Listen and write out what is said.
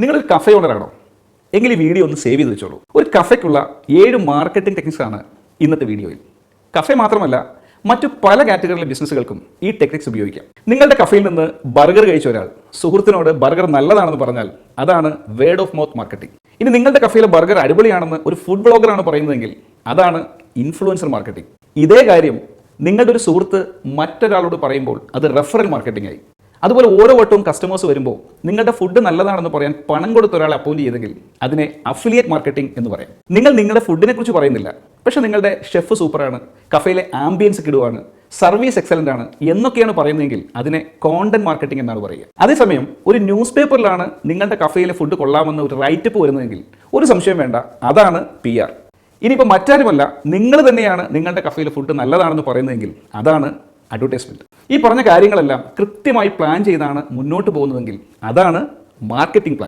നിങ്ങളൊരു കഫേ ഓണറാണോ? എങ്കിൽ ഈ വീഡിയോ ഒന്ന് സേവ് ചെയ്ത് വെച്ചോളൂ. ഒരു കഫയ്ക്കുള്ള 7 മാർക്കറ്റിംഗ് ടെക്നിക്സാണ് ഇന്നത്തെ വീഡിയോയിൽ. കഫേ മാത്രമല്ല, മറ്റു പല കാറ്റഗറിയിലെ ബിസിനസ്സുകൾക്കും ഈ ടെക്നിക്സ് ഉപയോഗിക്കാം. നിങ്ങളുടെ കഫയിൽ നിന്ന് ബർഗർ കഴിച്ച ഒരാൾ സുഹൃത്തിനോട് ബർഗർ നല്ലതാണെന്ന് പറഞ്ഞാൽ അതാണ് വേർഡ് ഓഫ് മൗത്ത് മാർക്കറ്റിംഗ്. ഇനി നിങ്ങളുടെ കഫയിലെ ബർഗർ അടിപൊളിയാണെന്ന് ഒരു ഫുഡ് ബ്ലോഗറാണ് പറയുന്നതെങ്കിൽ അതാണ് ഇൻഫ്ലുവൻസർ മാർക്കറ്റിംഗ്. ഇതേ കാര്യം നിങ്ങളുടെ ഒരു സുഹൃത്ത് മറ്റൊരാളോട് പറയുമ്പോൾ അത് റെഫറൽ മാർക്കറ്റിംഗ് ആയി. അതുപോലെ ഓരോ വട്ടവും കസ്റ്റമേഴ്സ് വരുമ്പോൾ നിങ്ങളുടെ ഫുഡ് നല്ലതാണെന്ന് പറയാൻ പണം കൊടുത്ത ഒരാളെ അപ്പോയിന്റ് ചെയ്തെങ്കിൽ അതിനെ അഫിലിയേറ്റ് മാർക്കറ്റിംഗ് എന്ന് പറയും. നിങ്ങൾ നിങ്ങളുടെ ഫുഡിനെ കുറിച്ച് പറയുന്നില്ല, പക്ഷേ നിങ്ങളുടെ ഷെഫ് സൂപ്പറാണ്, കഫയിലെ ആംബിയൻസ് കിടുവാണ്, സർവീസ് എക്സലന്റ് ആണ് എന്നൊക്കെയാണ് പറയുന്നതെങ്കിൽ അതിനെ കോണ്ടന്റ് മാർക്കറ്റിംഗ് എന്നാണ് പറയുക. അതേസമയം ഒരു ന്യൂസ് പേപ്പറിലാണ് നിങ്ങളുടെ കഫയിലെ ഫുഡ് കൊള്ളാമെന്ന് ഒരു റൈറ്റപ്പ് വരുന്നതെങ്കിൽ ഒരു സംശയം വേണ്ട, അതാണ് PR. ഇനിയിപ്പോൾ മറ്റാരുമല്ല, നിങ്ങൾ തന്നെയാണ് നിങ്ങളുടെ കഫയിലെ ഫുഡ് നല്ലതാണെന്ന് പറയുന്നതെങ്കിൽ അതാണ് അഡ്വർടൈസ്മെന്റ്. ഈ പറഞ്ഞ കാര്യങ്ങളെല്ലാം കൃത്യമായി പ്ലാൻ ചെയ്താണ് മുന്നോട്ട് പോകുന്നതെങ്കിൽ അതാണ് മാർക്കറ്റിംഗ് പ്ലാൻ.